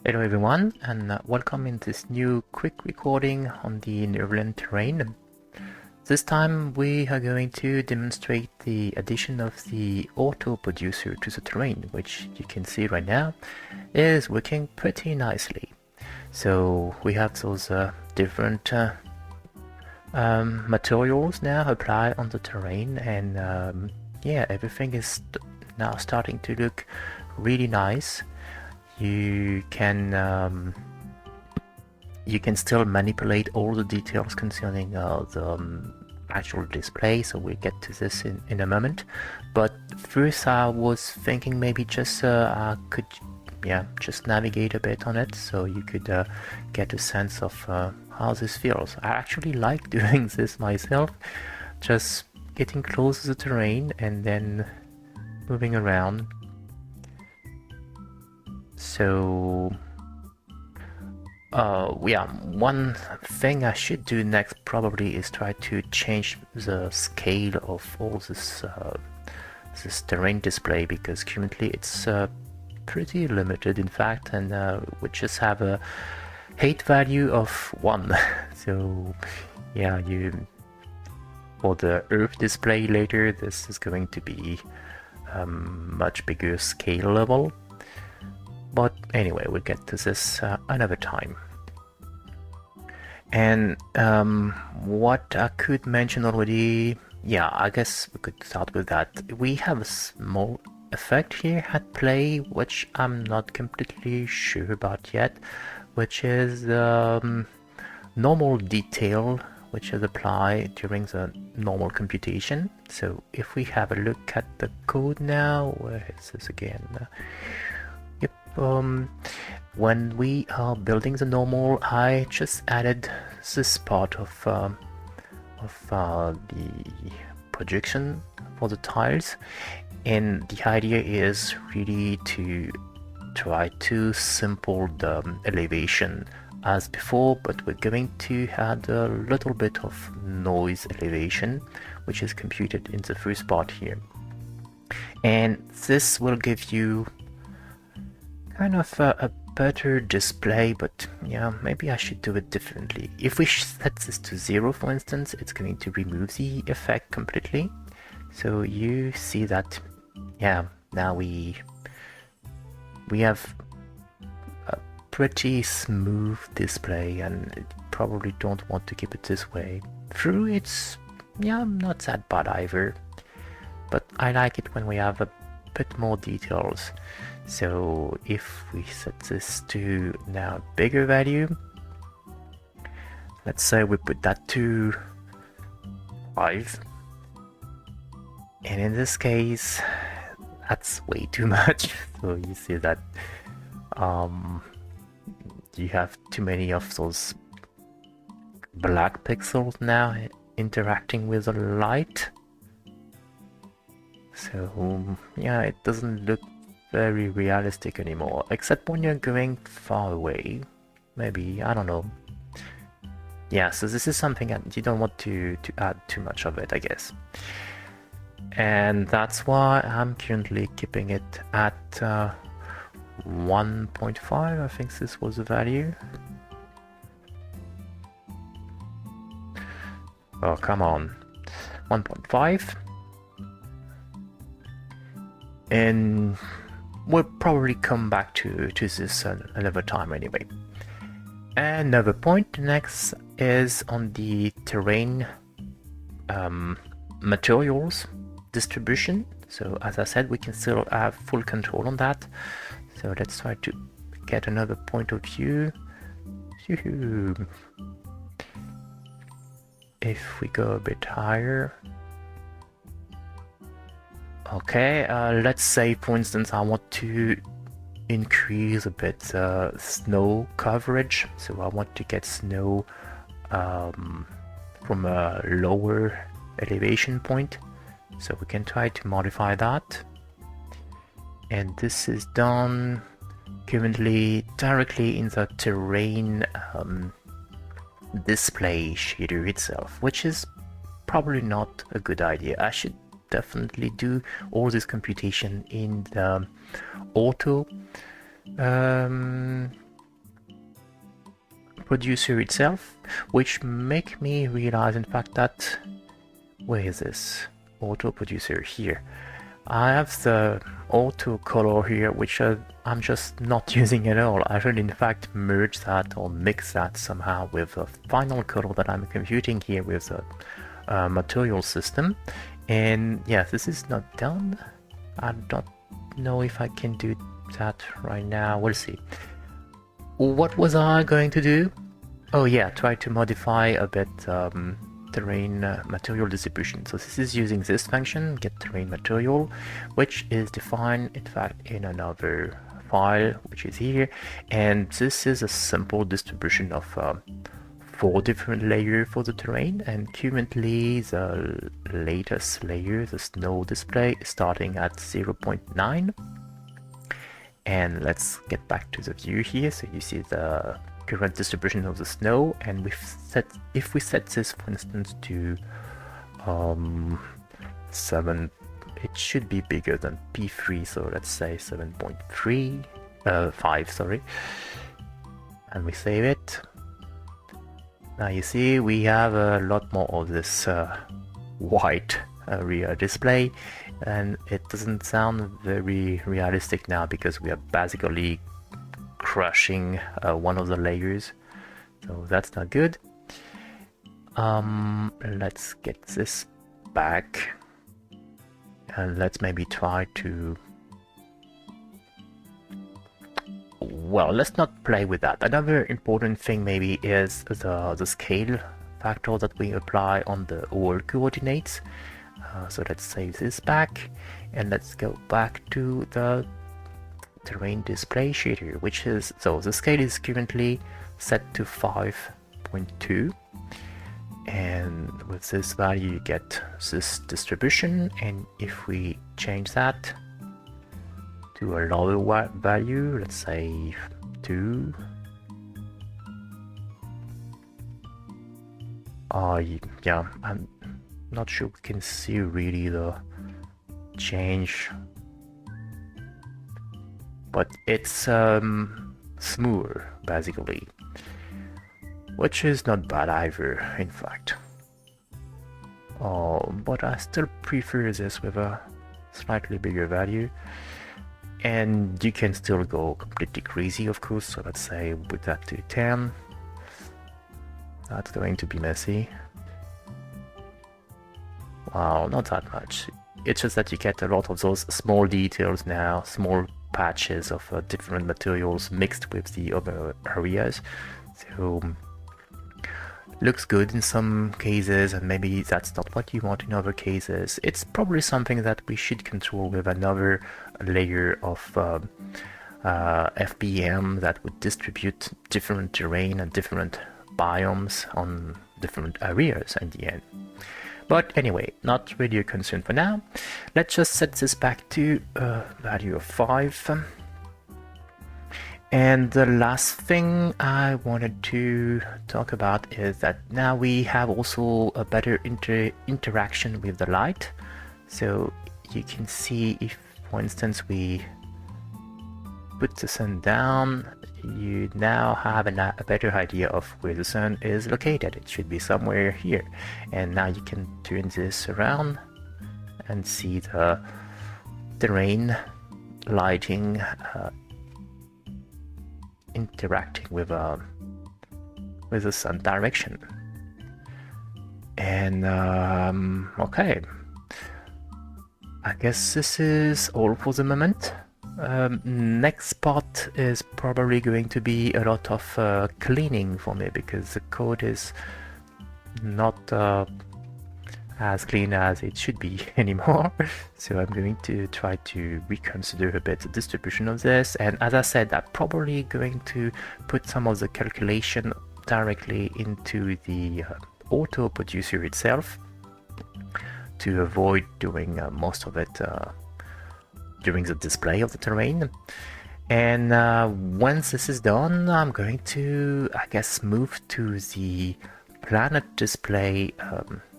Hello everyone, and welcome in this new quick recording on the Netherlands terrain. This time we are going to demonstrate the addition of the auto producer to the terrain, which you can see right now is working pretty nicely. So we have those different materials now applied on the terrain, and yeah, everything is now starting to look really nice. You can still manipulate all the details concerning the actual display, so we'll get to this in a moment. But first I was thinking maybe just I could just navigate a bit on it so you could get a sense of how this feels. I actually like doing this myself, just getting close to the terrain and then moving around. So yeah, one thing I should do next probably is try to change the scale of all this terrain display, because currently it's pretty limited in fact, and we just have a height value of 1. So yeah, for the Earth display later, this is going to be much bigger scale level. But anyway, we'll get to this another time. And what I could mention already, yeah, I guess we could start with that. We have a small effect here at play, which I'm not completely sure about yet, which is normal detail, which is applied during the normal computation. So if we have a look at the code now, where is this again? When we are building the normal, I just added this part of the projection for the tiles, and the idea is really to try to simple the elevation as before, but we're going to add a little bit of noise elevation, which is computed in the first part here, and this will give you kind of a better display. But yeah, maybe I should do it differently. If we set this to 0, for instance, it's going to remove the effect completely. So you see that, yeah, now we have a pretty smooth display, and probably don't want to keep it this way. Through it's, yeah, not that bad either, but I like it when we have a bit more details. So if we set this to now bigger value, let's say we put that to 5, and in this case that's way too much. So you see that you have too many of those black pixels now interacting with the light. So yeah, it doesn't look very realistic anymore, except when you're going far away. Maybe, I don't know. Yeah, so this is something that you don't want to add too much of it, I guess. And that's why I'm currently keeping it at 1.5. I think this was the value. Oh, come on. 1.5. And we'll probably come back to this another time anyway. Another point next is on the terrain materials distribution. So as I said, we can still have full control on that. So let's try to get another point of view. If we go a bit higher. Okay, let's say for instance I want to increase a bit snow coverage, so I want to get snow from a lower elevation point, so we can try to modify that. And this is done currently directly in the terrain display shader itself, which is probably not a good idea. I should definitely do all this computation in the ortho producer itself, which make me realize in fact that, where is this? Auto producer here. I have the auto color here, which I'm just not using at all. I should in fact merge that or mix that somehow with the final color that I'm computing here with the material system. And yeah, this is not done. I don't know if I can do that right now. We'll see. What was I going to do? Oh yeah, try to modify a bit terrain material distribution. So this is using this function, get terrain material, which is defined in fact in another file, which is here. And this is a simple distribution of 4 different layers for the terrain, and currently the latest layer, the snow display, is starting at 0.9. And let's get back to the view here. So you see the current distribution of the snow, and if we set this for instance to 7, it should be bigger than P3, so let's say 7.3 5, sorry, and we save it. Now you see we have a lot more of this white rear display, and it doesn't sound very realistic now because we are basically crushing one of the layers, so that's not good. Let's get this back, and let's maybe try to, well, let's not play with that. Another important thing maybe is the scale factor that we apply on the OL coordinates. So let's save this back, and let's go back to the terrain display shader, which is, so the scale is currently set to 5.2, and with this value you get this distribution. And if we change that to a lower value, let's say 2, yeah, I'm not sure we can see really the change, but it's smoother basically, which is not bad either in fact. But I still prefer this with a slightly bigger value, and you can still go completely crazy of course. So let's say put that to 10. That's going to be messy. Wow, not that much. It's just that you get a lot of those small details now, small patches of different materials mixed with the other areas. So looks good in some cases, and maybe that's not what you want in other cases. It's probably something that we should control with another layer of FBM that would distribute different terrain and different biomes on different areas in the end. But anyway, not really a concern for now. Let's just set this back to a value of 5. And the last thing I wanted to talk about is that now we have also a better interaction with the light. So you can see if, for instance, we put the sun down, you now have a better idea of where the sun is located. It should be somewhere here. And now you can turn this around and see the terrain lighting interacting with the sun direction. And okay, I guess this is all for the moment. Next part is probably going to be a lot of cleaning for me, because the code is not as clean as it should be anymore. So I'm going to try to reconsider a bit the distribution of this, and as I said, I'm probably going to put some of the calculation directly into the auto producer itself to avoid doing most of it during the display of the terrain. And once this is done, I'm going to, I guess, move to the planet display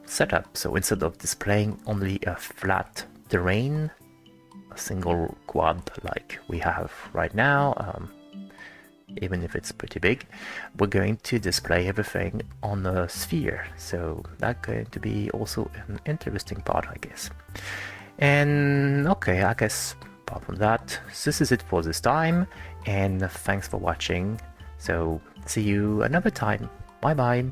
setup. So instead of displaying only a flat terrain, a single quad like we have right now, even if it's pretty big, we're going to display everything on a sphere. So that's going to be also an interesting part, I guess. And okay, I guess apart from that, this is it for this time, and thanks for watching. So see you another time. Bye bye.